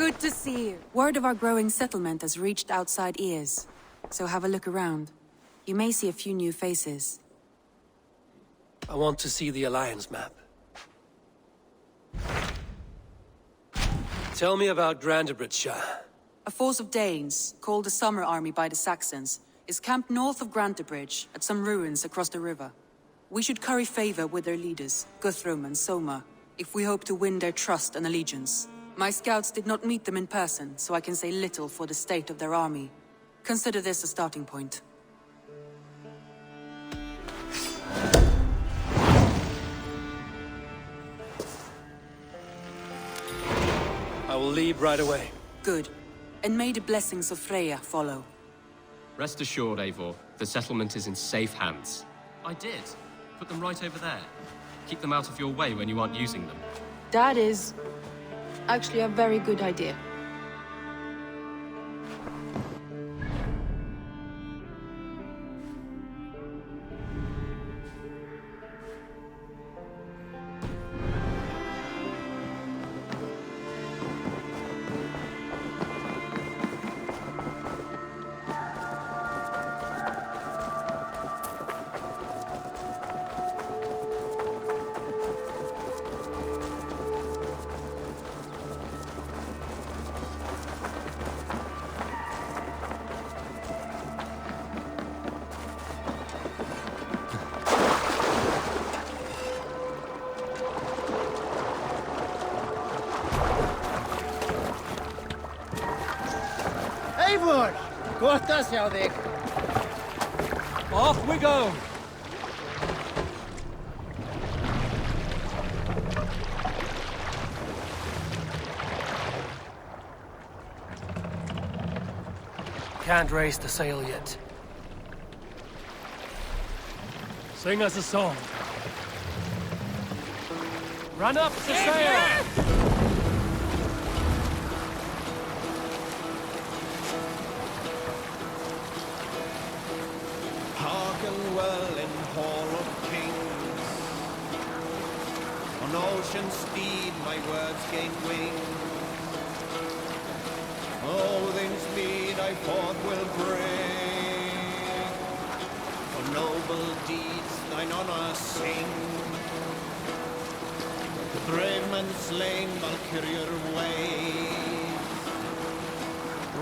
Good to see you. Word of our growing settlement has reached outside ears. So have a look around. You may see a few new faces. I want to see the Alliance map. Tell me about Grantebridgeshire. A force of Danes, called the Summer Army by the Saxons, is camped north of Grantebridge at some ruins across the river. We should curry favor with their leaders, Guthrum and Soma, if we hope to win their trust and allegiance. My scouts did not meet them in person, so I can say little for the state of their army. Consider this a starting point. I will leave right away. Good. And may the blessings of Freya follow. Rest assured, Eivor, the settlement is in safe hands. I did. Put them right over there. Keep them out of your way when you aren't using them. That is actually a very good idea. Eivor! Gott að sjá þig! Off we go! Can't raise the sail yet. Sing us a song. Run up the sail! Hearken well in Hall of Kings. On ocean steed my words gain wing. Odin's mead I forth will bring. For noble deeds thine honor sing. The brave men slain Valkyrier ways.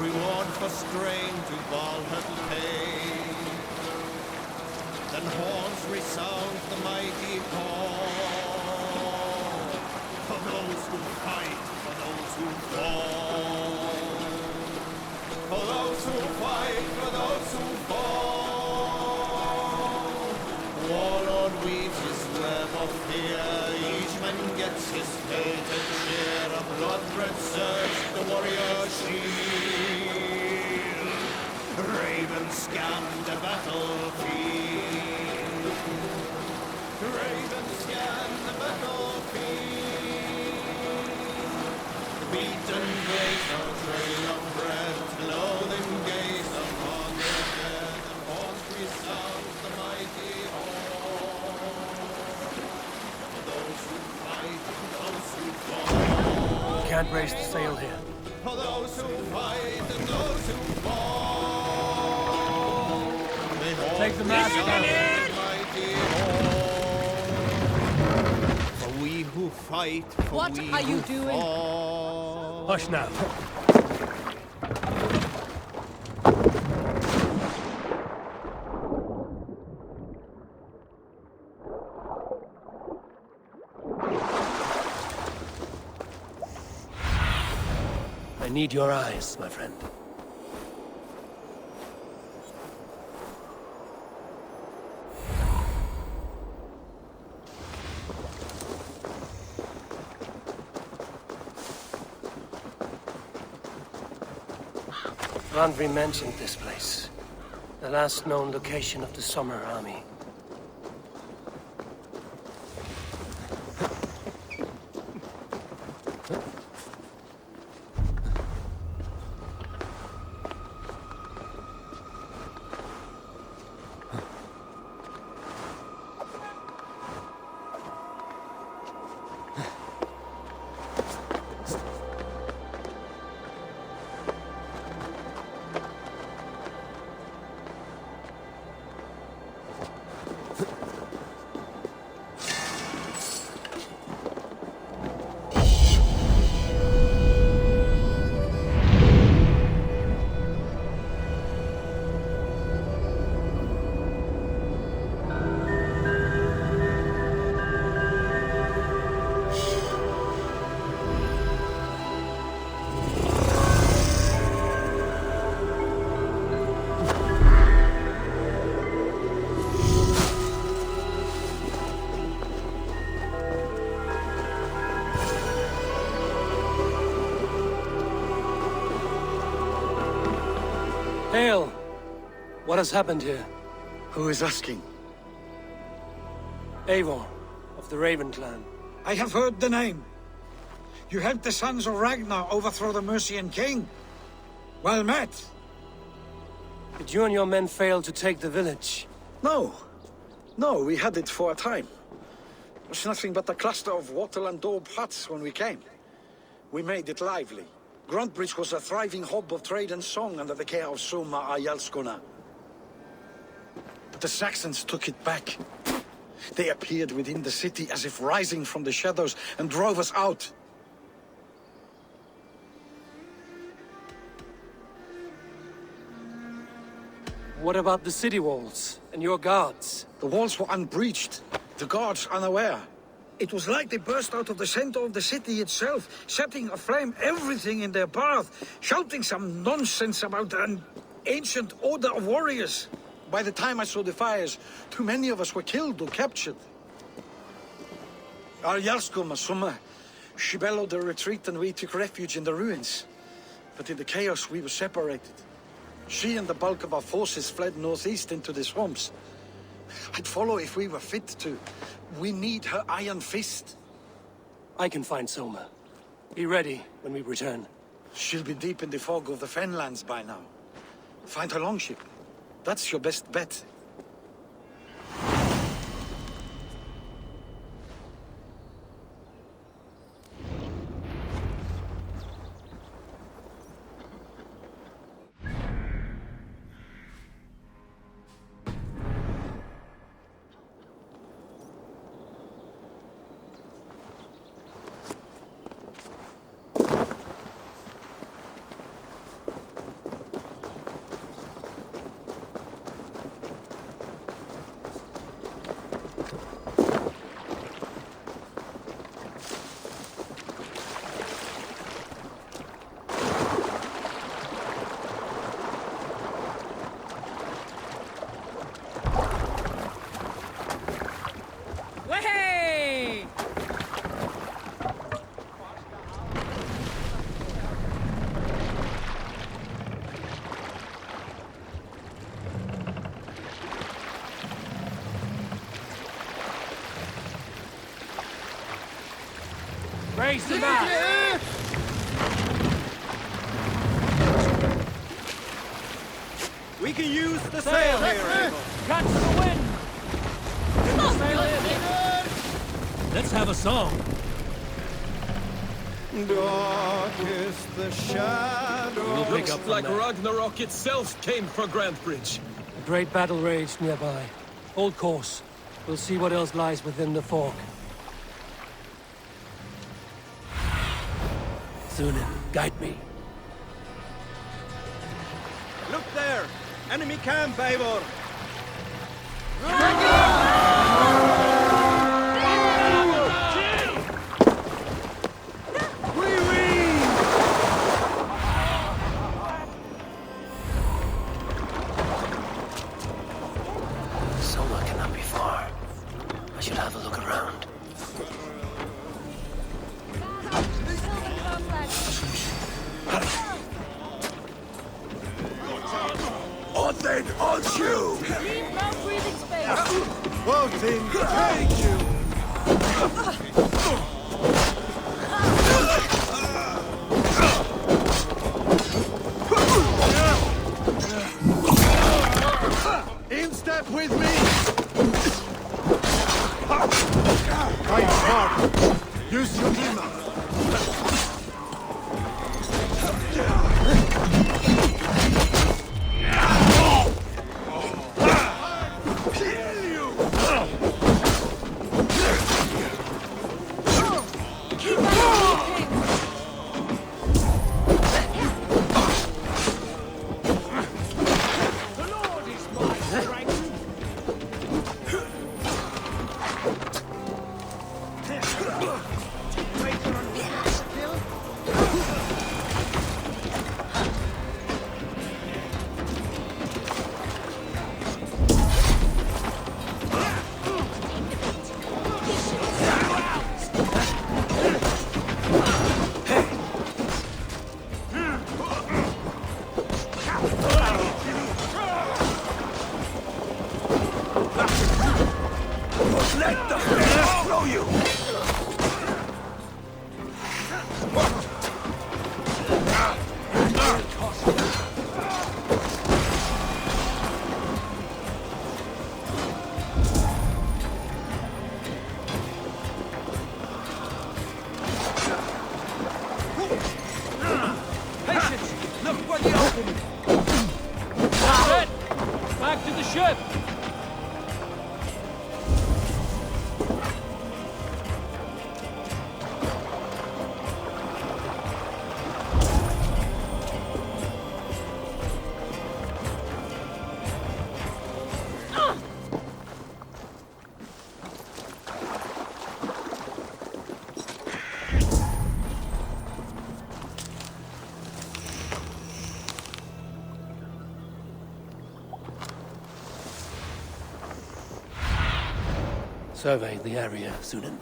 Reward for strain to Valhalla pay. Then horns resound the mighty call. For those who fight, for those who fall. For those who fight, for those who fall. Warlord weaves his web of fear. Each man gets his fated share. A blood-red surge, the warrior shield. Ravens scan the battlefield. Ravens scan the battlefield. Beaten grace, no trail of bread. Loathing gaze upon their dead. And horns resound the mighty horn. For those who fight, for those who fall. Can't raise the sail here. For those who fight and those who fall. Take the mast down. For we who fight, for What we are you who doing? fall. Hush now. I need your eyes, my friend. Randvi mentioned this place. The last known location of the Summer Army. Hail! What has happened here? Who is asking? Eivor, of the Raven clan. I have heard the name. You helped the sons of Ragnar overthrow the Mercian king. Well met. Did you and your men fail to take the village? No. No, we had it for a time. It was nothing but a cluster of wattle and daub huts when we came. We made it lively. Gruntbridge was a thriving hub of trade and song under the care of Soma Ayalskona. But the Saxons took it back. They appeared within the city as if rising from the shadows and drove us out. What about the city walls and your guards? The walls were unbreached, the guards unaware. It was like they burst out of the center of the city itself, setting aflame everything in their path, shouting some nonsense about an ancient order of warriors. By the time I saw the fires, too many of us were killed or captured. Our Yarskoma, Soma, she bellowed a retreat and we took refuge in the ruins. But in the chaos we were separated. She and the bulk of our forces fled northeast into the swamps. I'd follow if we were fit to. We need her iron fist. I can find Soma. Be ready when we return. She'll be deep in the fog of the Fenlands by now. Find her longship. That's your best bet. Raise the mast! We can use the sail here, Eivor. Catch the wind! Get the sail in! Let's have a song. Dark is the shadow. We'll pick up from Like there. Ragnarok itself came for Grantbridge. A great battle raged nearby. Hold course. We'll see what else lies within the fog. Thunin, guide me. Look there! Enemy camp, Eivor! Soma cannot be far. I should have a look around. Odin, on you! Leave no breathing space. Odin, take you! In step with me! Fight hard! Use your hammer! ship! Survey the area, Sunan.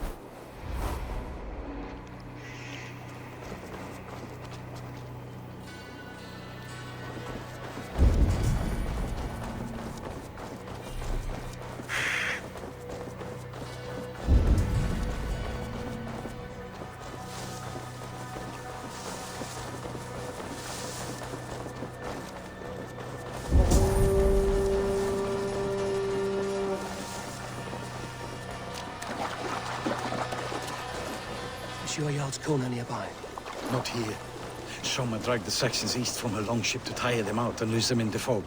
Is your Jarl's Kona nearby? Not here. Soma dragged the Saxons east from her longship to tire them out and lose them in the fog.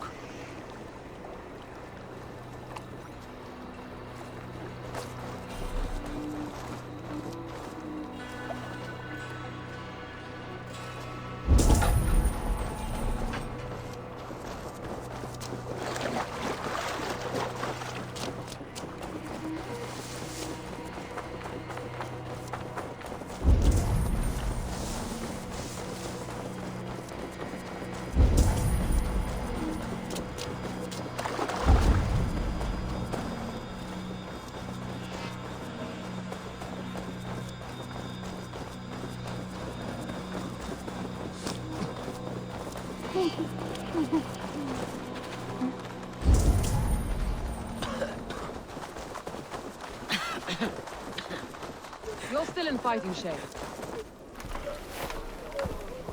You're still in fighting shape.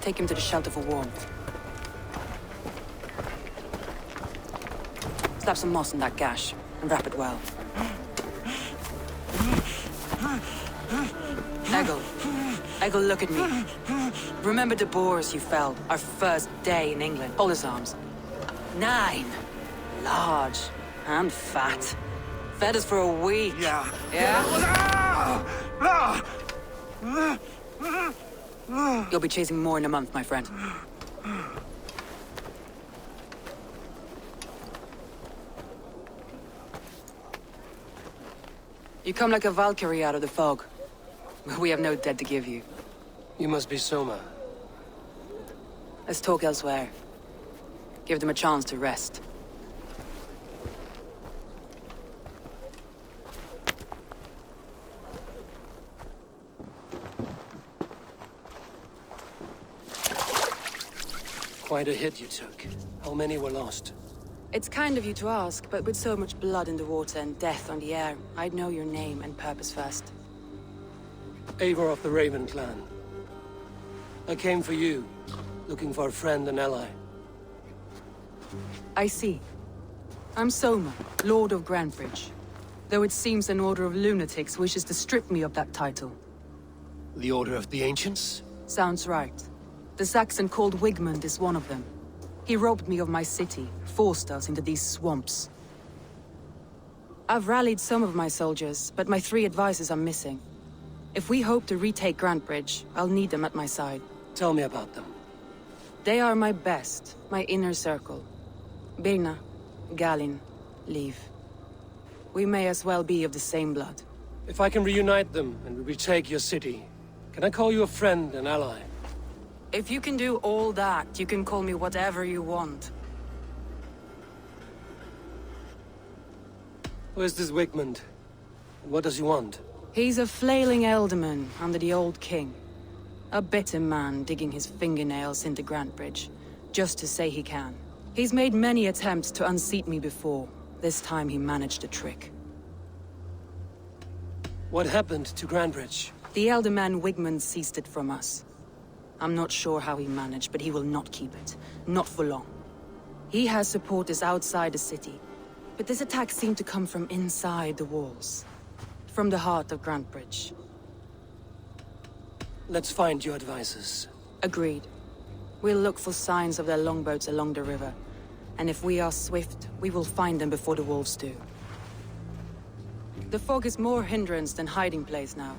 Take him to the shelter for warmth. Slap some moss in that gash, and wrap it well. Eggle, look at me. Remember the boars you felled, our first day in England? Hold his arms. 9. Large and fat. Fed us for a week. Yeah. Yeah? You'll be chasing more in a month, my friend. You come like a Valkyrie out of the fog. We have no dead to give you. You must be Soma. Let's talk elsewhere. Give them a chance to rest. Quite a hit you took. How many were lost? It's kind of you to ask, but with so much blood in the water and death on the air, I'd know your name and purpose first. Eivor of the Raven clan. I came for you, looking for a friend and ally. I see. I'm Soma, Lord of Grantebridge. Though it seems an order of lunatics wishes to strip me of that title. The Order of the Ancients? Sounds right. The Saxon called Wigmund is one of them. He robbed me of my city, forced us into these swamps. I've rallied some of my soldiers, but my 3 advisors are missing. If we hope to retake Grantebridge, I'll need them at my side. Tell me about them. They are my best, my inner circle. Birna, Galin, Liv. We may as well be of the same blood. If I can reunite them and we retake your city, can I call you a friend and ally? If you can do all that, you can call me whatever you want. Where's this Wigmund? What does he want? He's a flailing elderman under the old king. A bitter man digging his fingernails into Grantebridge, just to say he can. He's made many attempts to unseat me before. This time he managed a trick. What happened to Grantebridge? The elderman Wigmund seized it from us. I'm not sure how he managed, but he will not keep it. Not for long. He has supporters outside the city, but this attack seemed to come from inside the walls. From the heart of Grantebridge. Let's find your advisors. Agreed. We'll look for signs of their longboats along the river. And if we are swift, we will find them before the wolves do. The fog is more hindrance than hiding place now.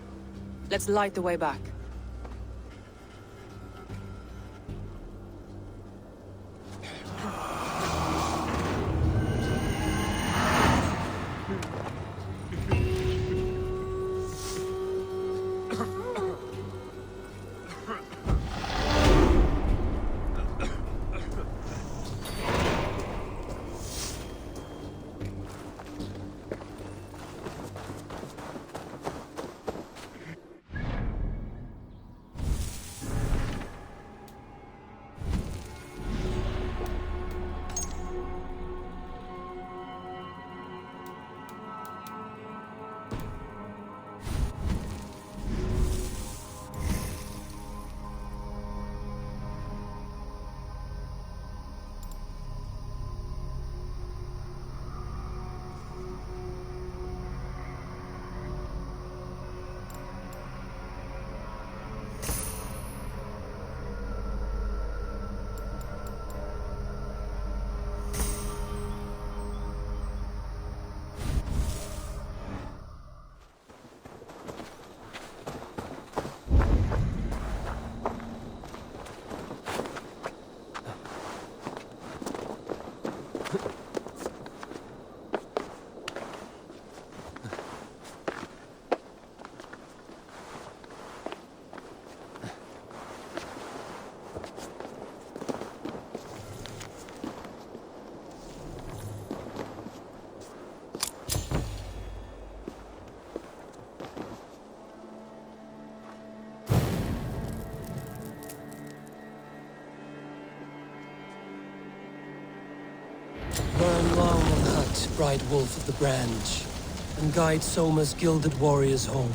Let's light the way back. Burn long the hut, bright wolf of the branch, and guide Soma's gilded warriors home.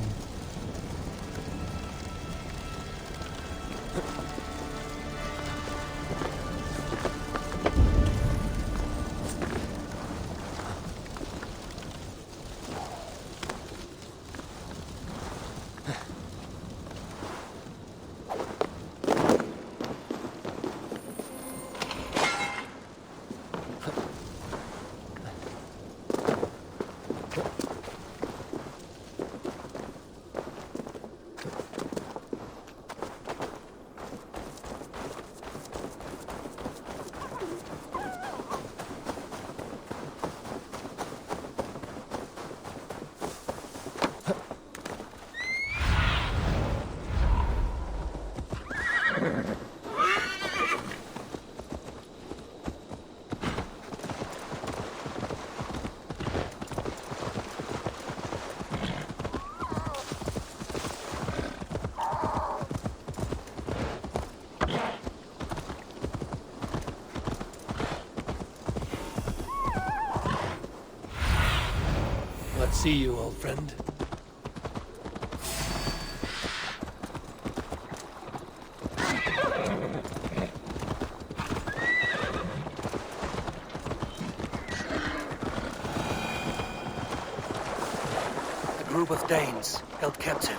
See you, old friend. A group of Danes held captive.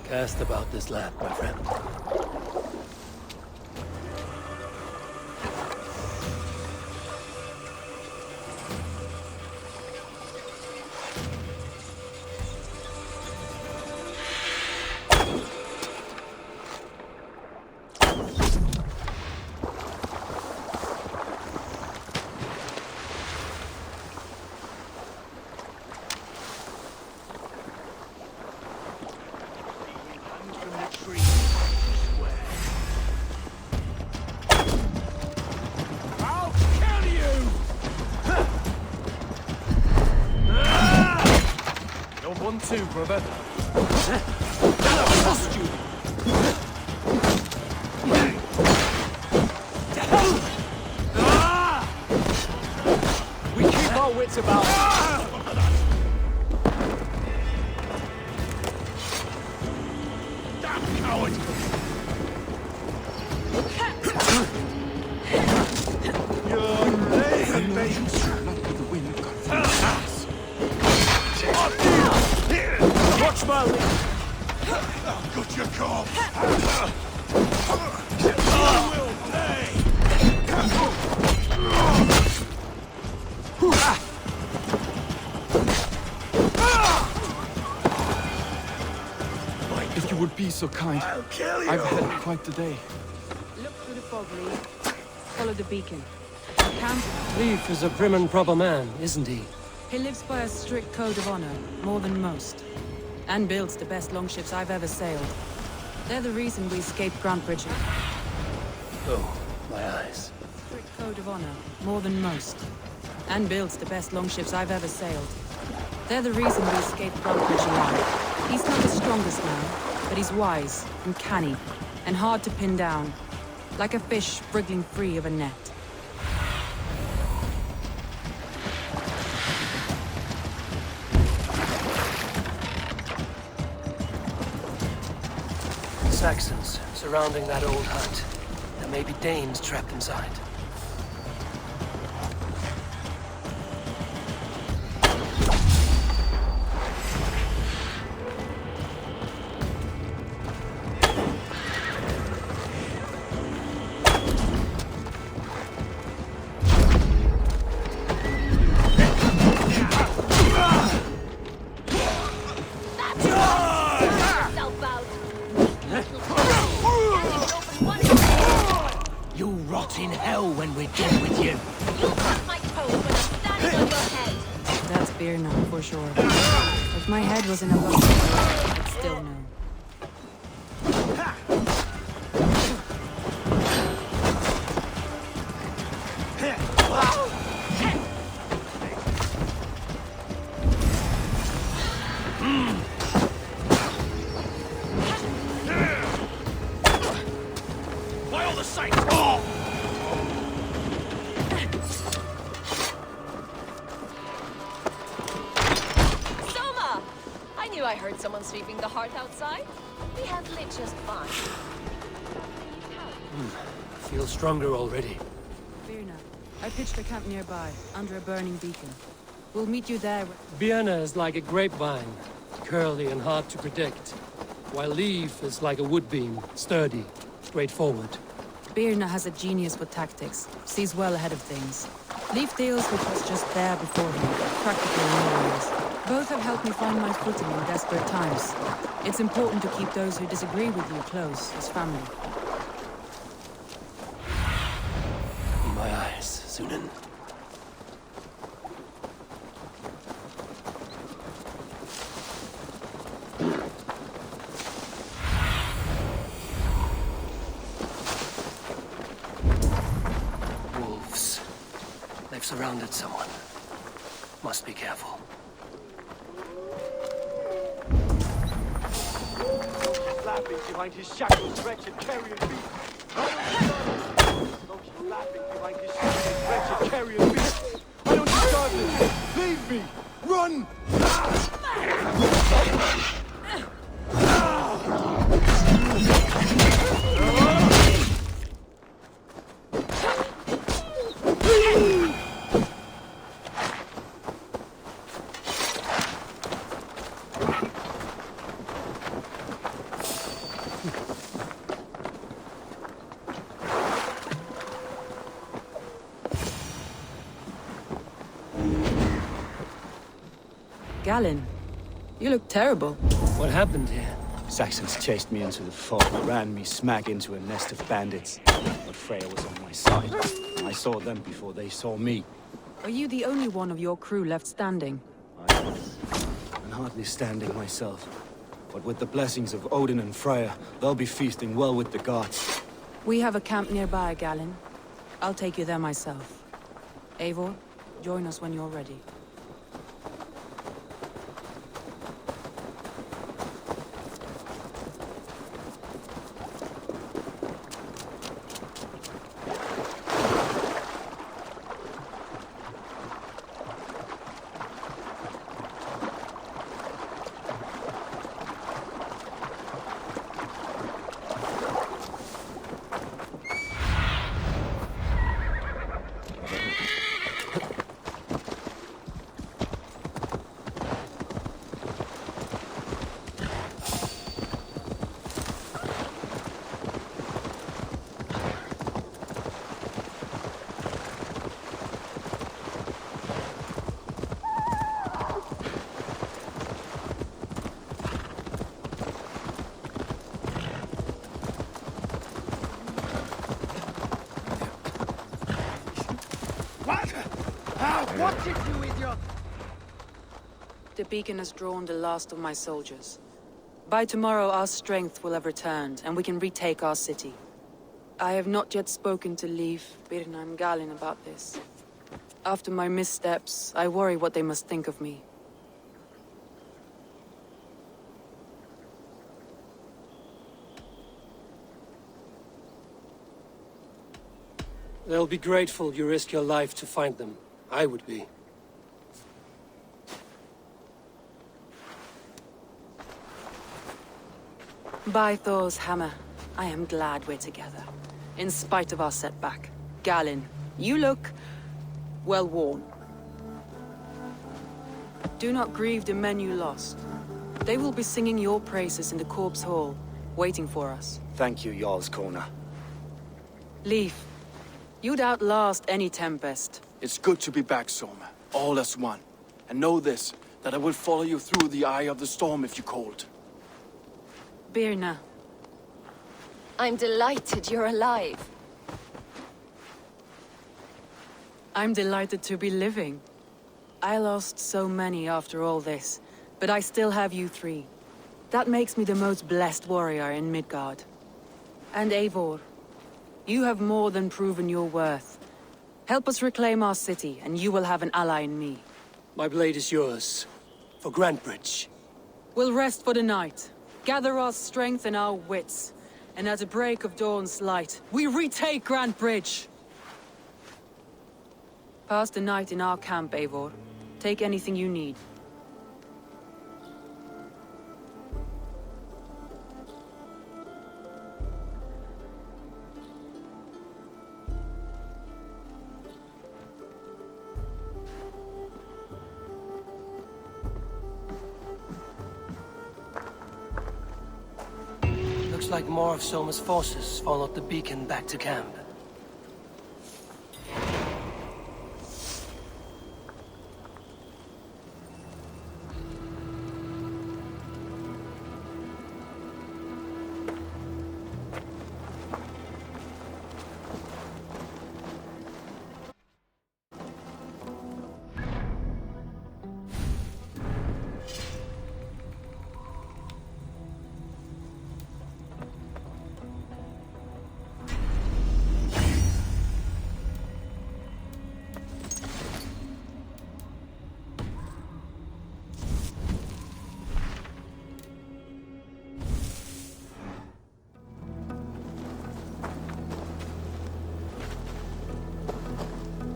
Cast about this land, my friend. Two, brother. We keep our wits about us. Damn coward! Your lame mates. Watch my lead. got your corpse! You will pay! If you would be so kind. I'll kill you! I've had quite the day. Look through the fog, Lee. Follow the beacon. Camp. Leif is a prim and proper man, isn't he? He lives by a strict code of honor, more than most. And builds the best longships I've ever sailed. They're the reason we escaped Grant Bridge. Oh, my eyes. Strict code of honor, more than most. And builds the best longships I've ever sailed. They're the reason we escaped Grant Bridge alive. He's not the strongest man, but he's wise and canny, and hard to pin down. Like a fish wriggling free of a net. Saxons surrounding that old hut. There may be Danes trapped inside. You'll rot in hell when we're done with you. You'll cut my toes when I'm standing on your head. That's beer now, for sure. If my head was in a bucket, I'd still know. By all the saints! Soma! I knew I heard someone sweeping the hearth outside. We have lit just fine. Feel stronger already. Fear not. I pitched a camp nearby, under a burning beacon. We'll meet you there. Birna is like a grapevine, curly and hard to predict, while Leif is like a wood beam, sturdy, straightforward. Birna has a genius with tactics, sees well ahead of things. Leif deals with what's just there before him, practically in no ways. Both have helped me find my footing in desperate times. It's important to keep those who disagree with you close, as family. My eyes, Sunan. Wolves. They've surrounded someone. Must be careful. Laughing behind his shackles, wretched carrion beast. Though she's laughing behind his shackles, wretched carrion beast. I don't deserve this. Leave me. Run! Galen, you look terrible. What happened here? Saxons chased me into the fog, ran me smack into a nest of bandits. But Freya was on my side. I saw them before they saw me. Are you the only one of your crew left standing? I was. And hardly standing myself. But with the blessings of Odin and Freya, they'll be feasting well with the gods. We have a camp nearby, Galen. I'll take you there myself. Eivor, join us when you're ready. shit, you idiot! The beacon has drawn the last of my soldiers. By tomorrow, our strength will have returned, and we can retake our city. I have not yet spoken to Leif, Birna, and Galin about this. After my missteps, I worry what they must think of me. They'll be grateful you risk your life to find them. I would be. By Thor's hammer, I am glad we're together. In spite of our setback. Galin, you look... well worn. Do not grieve the men you lost. They will be singing your praises in the Corpse Hall, waiting for us. Thank you, Jarl's Kona. Leif, you'd outlast any tempest. It's good to be back, Soma. All as one. And know this, that I will follow you through the eye of the storm if you called. Birna. I'm delighted you're alive. I'm delighted to be living. I lost so many after all this, but I still have you three. That makes me the most blessed warrior in Midgard. And Eivor, you have more than proven your worth. Help us reclaim our city, and you will have an ally in me. My blade is yours. For Grantebridge. We'll rest for the night. Gather our strength and our wits. And at the break of dawn's light, we retake Grantebridge! Pass the night in our camp, Eivor. Take anything you need. Looks like more of Soma's forces followed the beacon back to camp.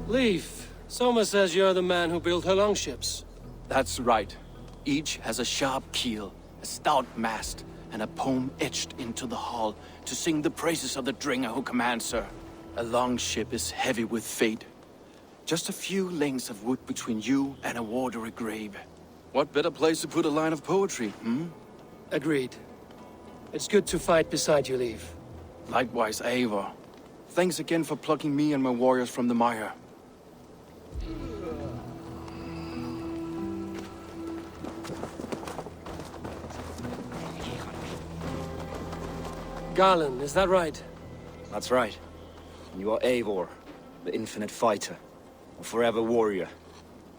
Leif, Soma says you're the man who built her longships. That's right. Each has a sharp keel, a stout mast, and a poem etched into the hull to sing the praises of the Dringer who commands her. A longship is heavy with fate. Just a few lengths of wood between you and a watery grave. What better place to put a line of poetry, hmm? Agreed. It's good to fight beside you, Leif. Likewise, Eivor. Thanks again for plucking me and my warriors from the mire. Garland, is that right? That's right. You are Eivor, the infinite fighter, a forever warrior.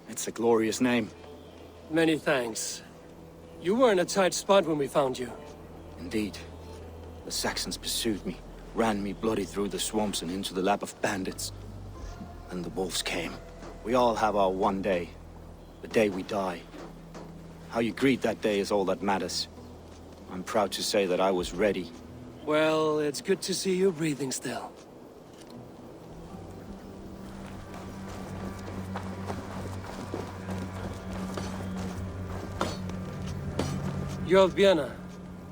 It's a glorious name. Many thanks. You were in a tight spot when we found you. Indeed. The Saxons pursued me, ran me bloody through the swamps and into the lap of bandits. And the wolves came. We all have our one day. The day we die. How you greet that day is all that matters. I'm proud to say that I was ready. Well, it's good to see you breathing still. You're Björna.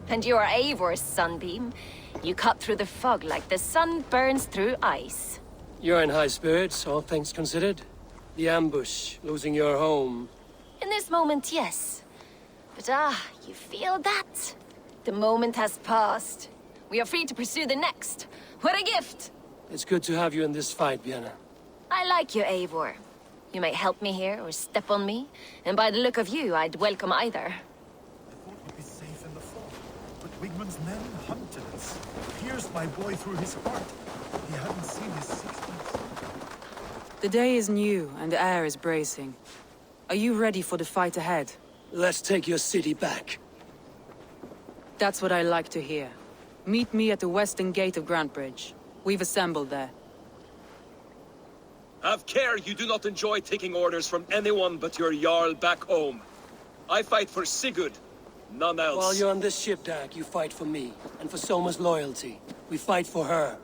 And you are Eivor's sunbeam. You cut through the fog like the sun burns through ice. You're in high spirits, all things considered. The ambush, losing your home. In this moment, yes. But you feel that? The moment has passed. We are free to pursue the next. What a gift! It's good to have you in this fight, Björna. I like you, Eivor. You may help me here or step on me, and by the look of you, I'd welcome either. I thought we'd be safe in the fort, but Wigmund's men hunted us, pierced my boy through his heart. He hadn't seen his 6 months. The day is new and the air is bracing. Are you ready for the fight ahead? Let's take your city back. That's what I like to hear. Meet me at the western gate of Grantebridge. We've assembled there. Have care you do not enjoy taking orders from anyone but your Jarl back home. I fight for Sigurd, none else. While you're on this ship, Dag, you fight for me, and for Soma's loyalty. We fight for her.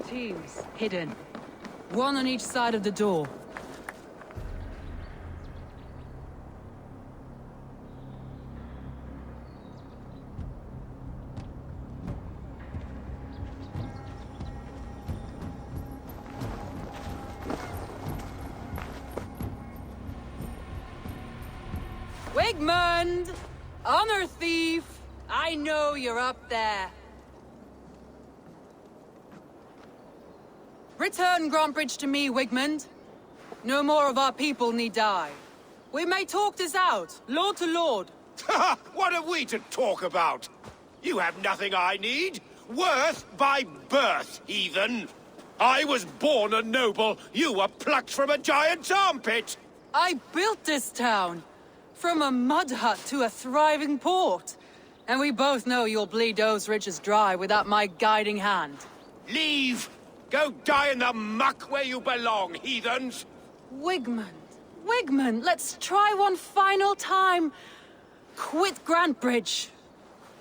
Teams, hidden. One on each side of the door. Wigmund! Honor thief! I know you're up there. Return Grantebridge to me, Wigmund. No more of our people need die. We may talk this out, lord to lord. What are we to talk about? You have nothing I need. Worth by birth, heathen. I was born a noble. You were plucked from a giant's armpit. I built this town. From a mud hut to a thriving port. And we both know you'll bleed those riches dry without my guiding hand. Leave! Go die in the muck where you belong, heathens! Wigmund, Wigmund, let's try one final time. Quit Grantebridge.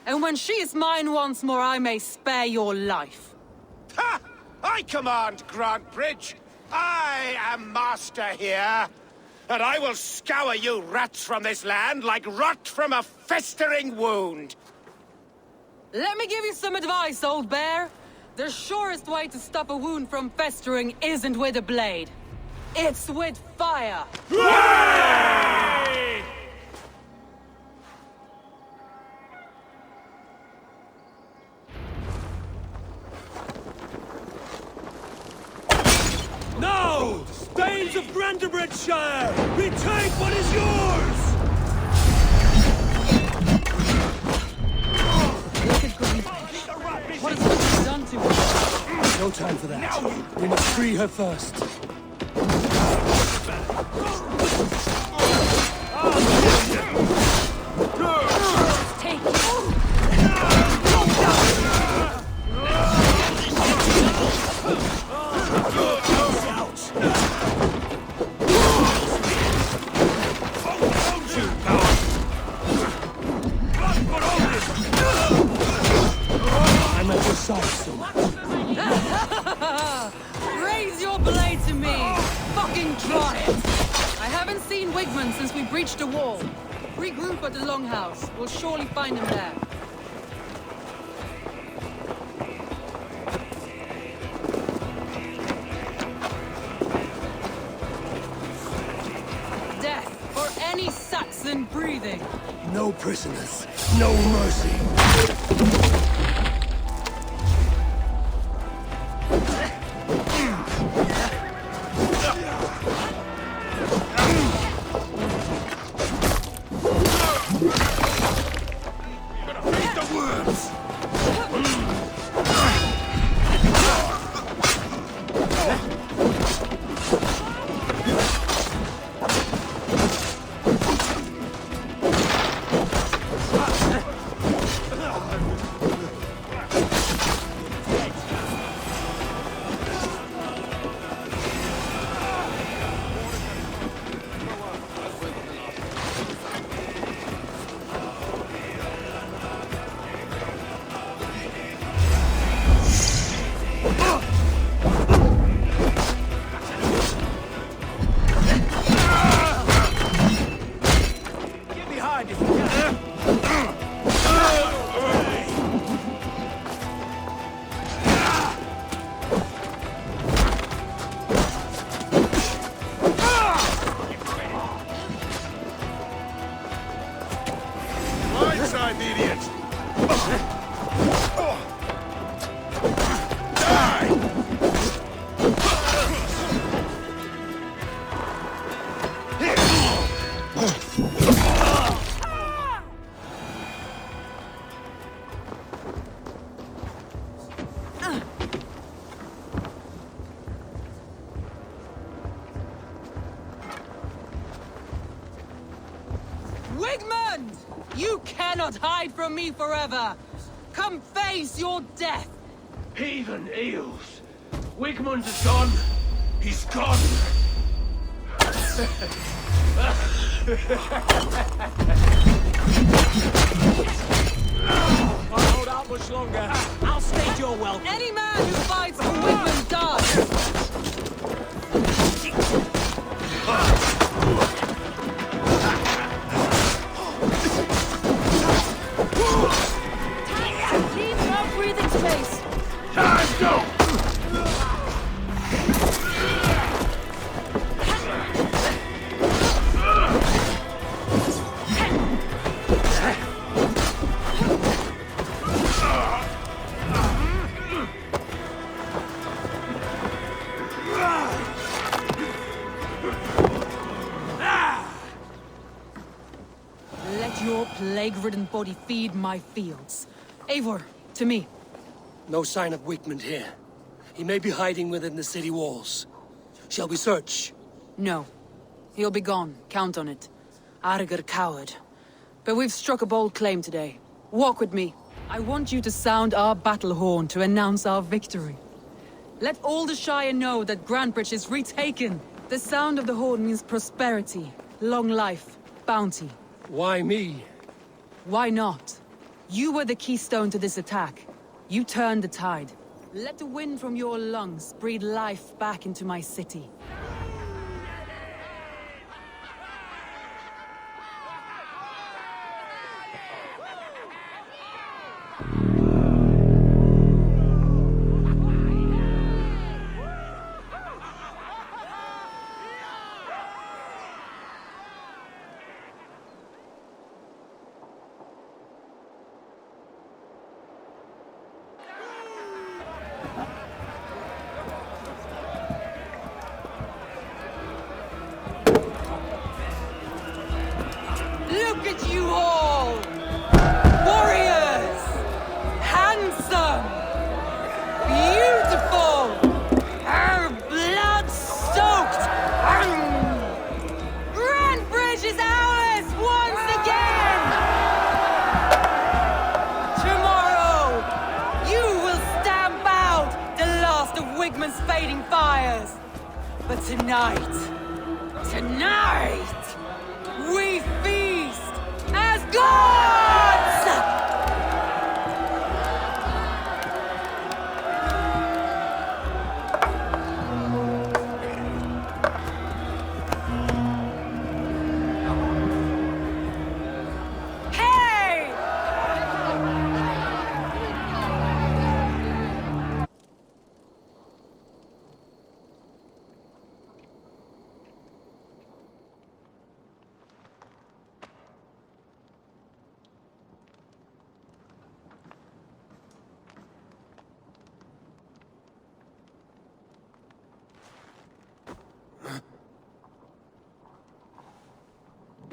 And when she is mine once more, I may spare your life. Ha! I command Grantebridge. I am master here. And I will scour you rats from this land like rot from a festering wound. Let me give you some advice, old bear. The surest way to stop a wound from festering isn't with a blade. It's with fire! Hooray! Now! Thanes of Grantebridgeshire! Retake what is yours! Look at Grantebridge. What has he done to her? No time for that. We must free her first. Take I'm at your side, Soma. Raise your blade to me! Fucking try it! I haven't seen Wigmund since we breached the wall. Regroup at the Longhouse. We'll surely find him there. Death for any Saxon breathing! No prisoners, no mercy. behind if you can. Blindside the idiot! Wigmund! You cannot hide from me forever! Come face your death! Heathen eels. Wigmund is gone. He's gone. Can't hold out much longer. I'll state your welcome. Any man who fights for Wigmund dies! Leave no breathing space. Time go! Let your plague-ridden body feed my fields. Eivor, to me. No sign of Wigmund here. He may be hiding within the city walls. Shall we search? No. He'll be gone. Count on it. Arger coward. But we've struck a bold claim today. Walk with me. I want you to sound our battle horn to announce our victory. Let all the Shire know that Grantebridge is retaken. The sound of the horn means prosperity, long life, bounty. Why me? Why not? You were the keystone to this attack. You turned the tide. Let the wind from your lungs breathe life back into my city. Look at you all! Warriors! Handsome! Beautiful! Blood-soaked! Grantebridge is ours once again! Tomorrow, you will stamp out the last of Wigmund's fading fires. But tonight, we feast as gods! Hey!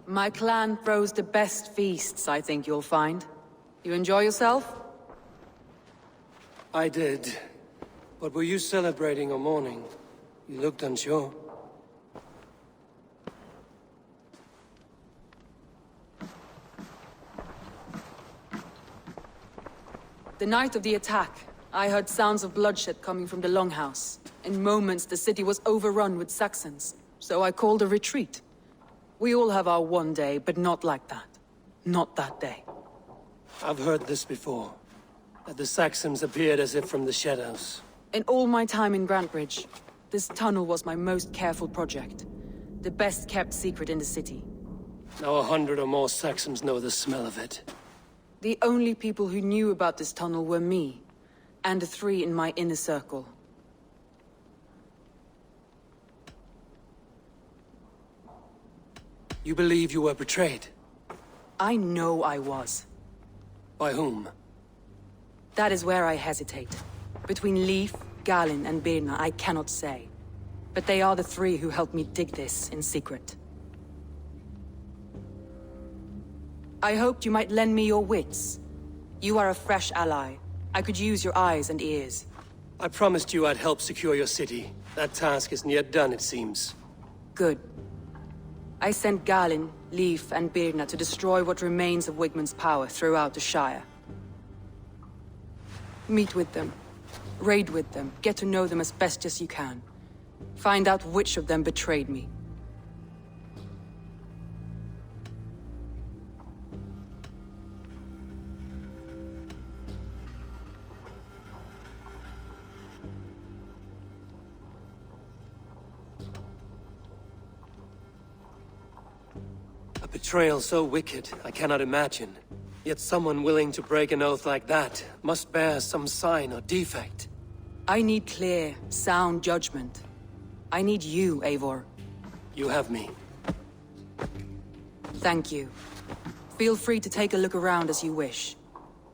My clan throws the best feasts, I think you'll find. You enjoy yourself? I did. But were you celebrating or mourning? You looked unsure. The night of the attack, I heard sounds of bloodshed coming from the Longhouse. In moments, the city was overrun with Saxons, so I called a retreat. We all have our one day, but not like that. Not that day. I've heard this before. That the Saxons appeared as if from the shadows. In all my time in Grantebridge, this tunnel was my most careful project. The best kept secret in the city. Now 100 or more Saxons know the smell of it. The only people who knew about this tunnel were me, and the 3 in my inner circle. You believe you were betrayed? I know I was. By whom? That is where I hesitate. Between Leif, Galin, and Birna, I cannot say. But they are the 3 who helped me dig this in secret. I hoped you might lend me your wits. You are a fresh ally. I could use your eyes and ears. I promised you I'd help secure your city. That task isn't yet done, it seems. Good. I sent Galin, Leif, and Birna to destroy what remains of Wigmund's power throughout the Shire. Meet with them. Raid with them. Get to know them as best as you can. Find out which of them betrayed me. A betrayal so wicked, I cannot imagine. Yet someone willing to break an oath like that must bear some sign or defect. I need clear, sound judgment. I need you, Eivor. You have me. Thank you. Feel free to take a look around as you wish.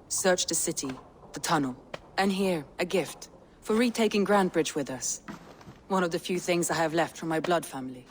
Search the city, the tunnel, and here, a gift, for retaking Grantebridge with us. One of the few things I have left from my blood family.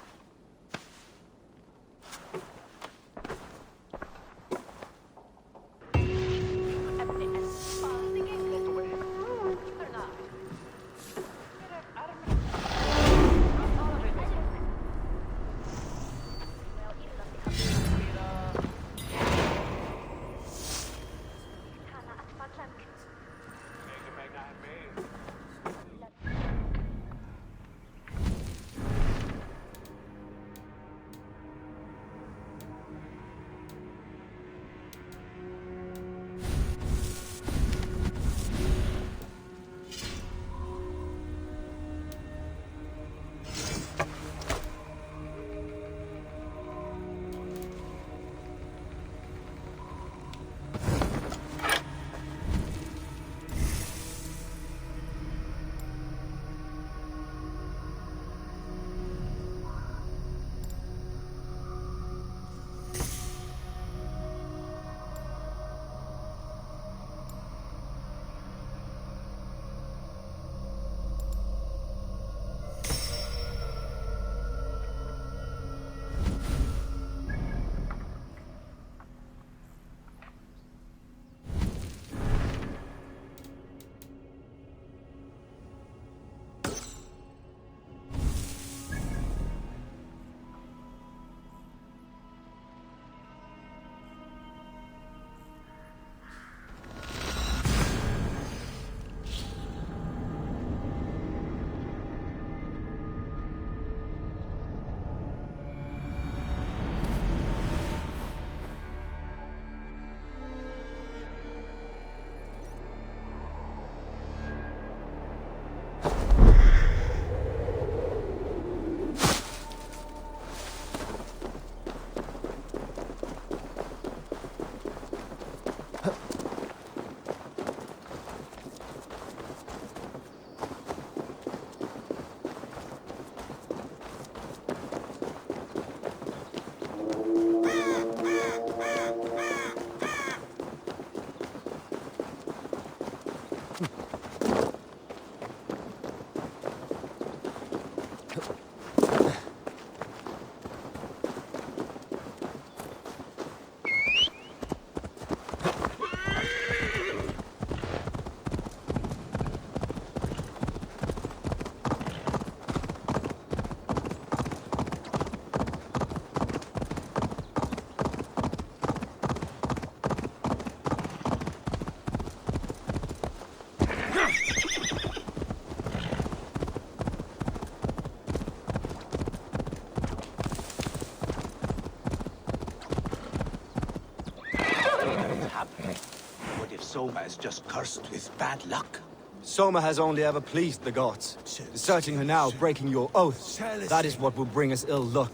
What if Soma is just cursed with bad luck? Soma has only ever pleased the gods. Deserting her now, breaking your oath, that is what will bring us ill luck.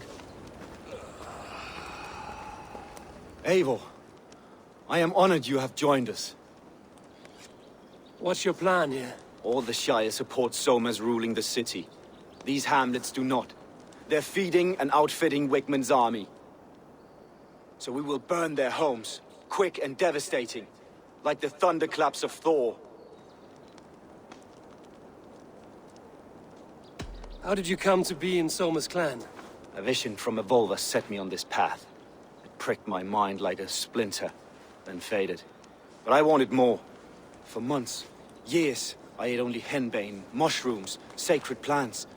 Eivor, I am honored you have joined us. What's your plan here? All the Shire support Soma's ruling the city. These hamlets do not. They're feeding and outfitting Wigmund's army. So we will burn their homes, quick and devastating, like the thunderclaps of Thor. How did you come to be in Soma's clan? A vision from a Volva set me on this path. It pricked my mind like a splinter, then faded. But I wanted more. For months, years, I ate only henbane, mushrooms, sacred plants,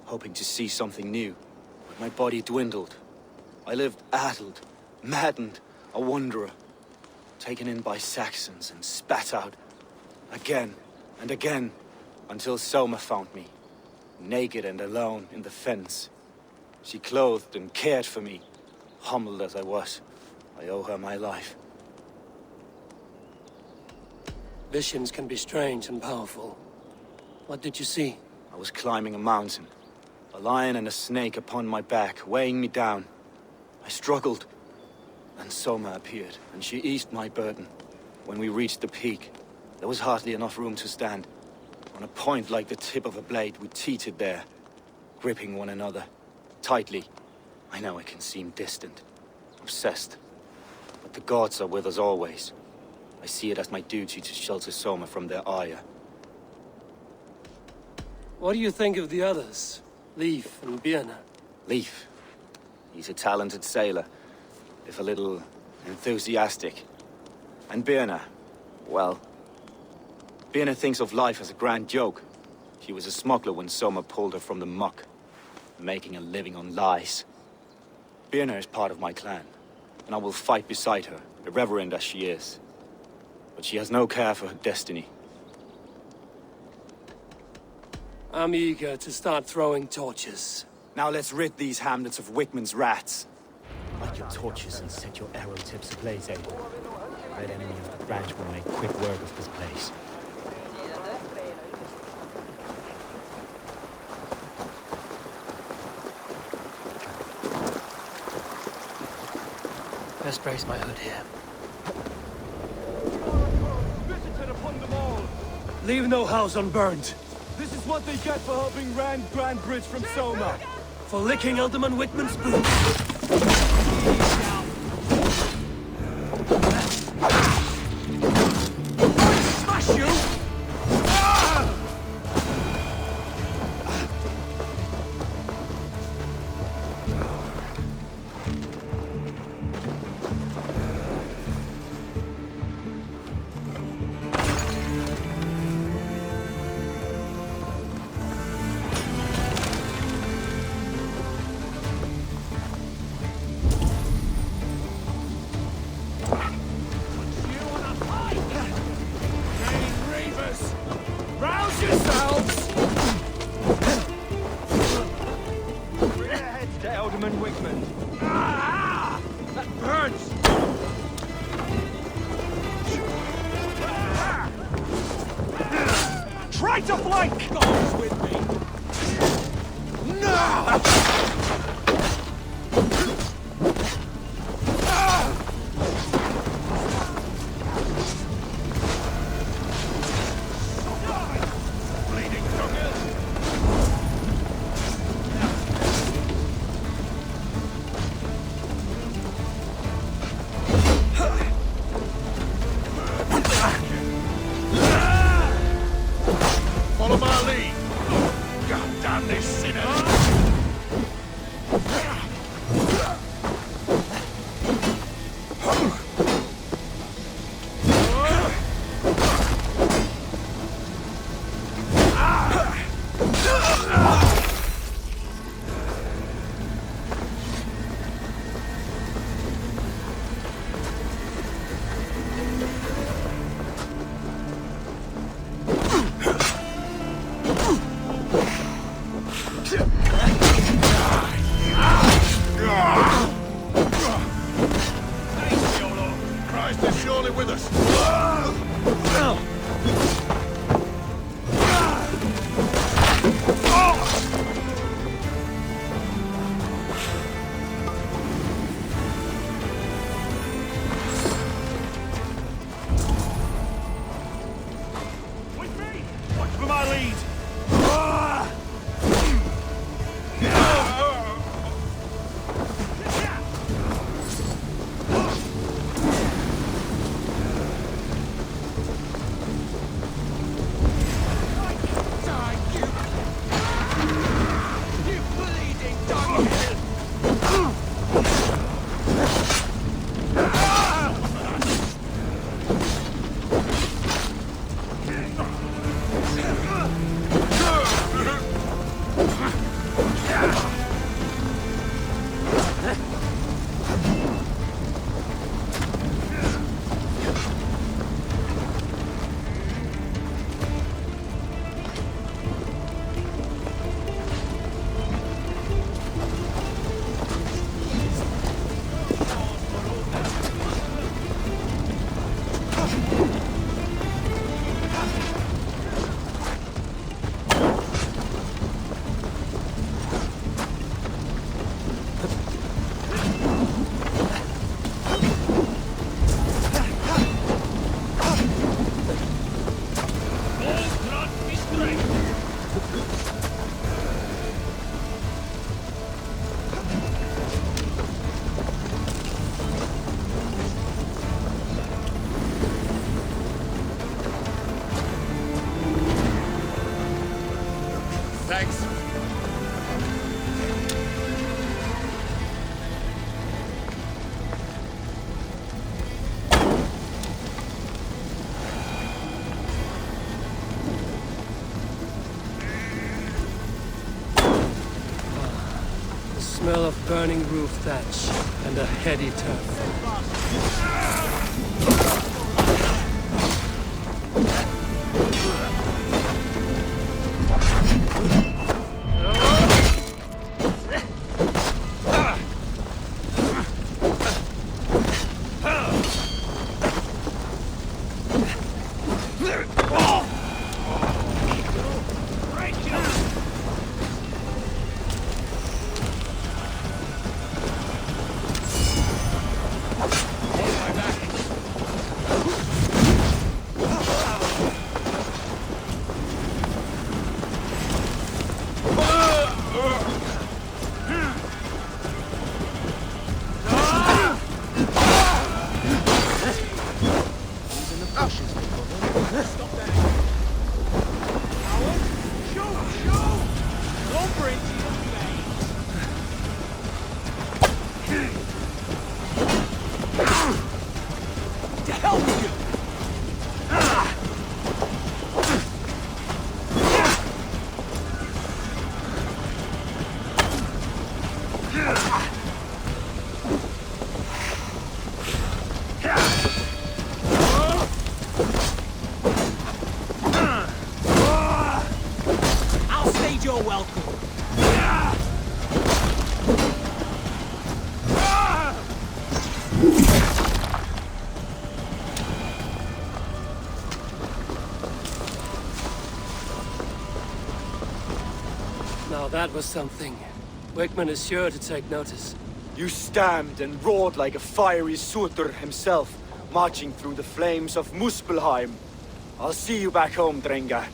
hoping to see something new. But my body dwindled. I lived addled, maddened, a wanderer, taken in by Saxons and spat out, again and again, until Soma found me, naked and alone in the fens. She clothed and cared for me, humbled as I was. I owe her my life. Visions can be strange and powerful. What did you see? I was climbing a mountain. A lion and a snake upon my back, weighing me down. I struggled. Then Soma appeared, and she eased my burden. When we reached the peak, there was hardly enough room to stand. On a point like the tip of a blade, we teetered there, gripping one another, tightly. I know I can seem distant, obsessed. But the gods are with us always. I see it as my duty to shelter Soma from their ire. What do you think of the others? Leif and Birna? Leif. He's a talented sailor, if a little enthusiastic. And Birna, well... Birna thinks of life as a grand joke. She was a smuggler when Soma pulled her from the muck, making a living on lies. Birna is part of my clan, and I will fight beside her, irreverent as she is. But she has no care for her destiny. I'm eager to start throwing torches. Now let's rid these hamlets of Wigmund's rats. Light your torches and set your arrow tips ablaze, Eivor. Red enemy of the branch will make quick work of this place. Best brace my hood here. Visited upon them all. Leave no house unburned. This is what they get for helping Rand Grand Bridge from Soma. For licking Alderman Wigmund's boots. Smash you! Try to flank! God's with me! No! Bleeding suckers! Follow my lead! God damn this sinner! Christ is surely with us. smell of burning roof thatch and a heady turf. Now that was something. Wickman is sure to take notice. You stamped and roared like a fiery Surtur himself, marching through the flames of Muspelheim. I'll see you back home, Drenga.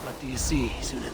What do you see, Sunan?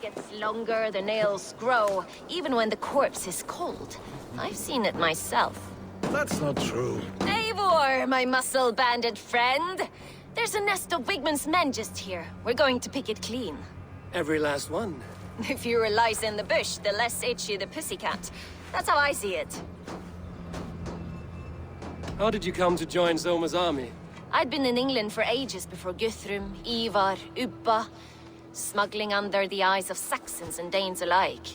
Gets longer, the nails grow, even when the corpse is cold. I've seen it myself. That's not true. Eivor, my muscle-banded friend! There's a nest of Wigman's men just here. We're going to pick it clean. Every last one. The fewer lice in the bush, the less itchy the pussycat. That's how I see it. How did you come to join Zoma's army? I'd been in England for ages before Guthrum, Ivar, Ubba, smuggling under the eyes of Saxons and Danes alike.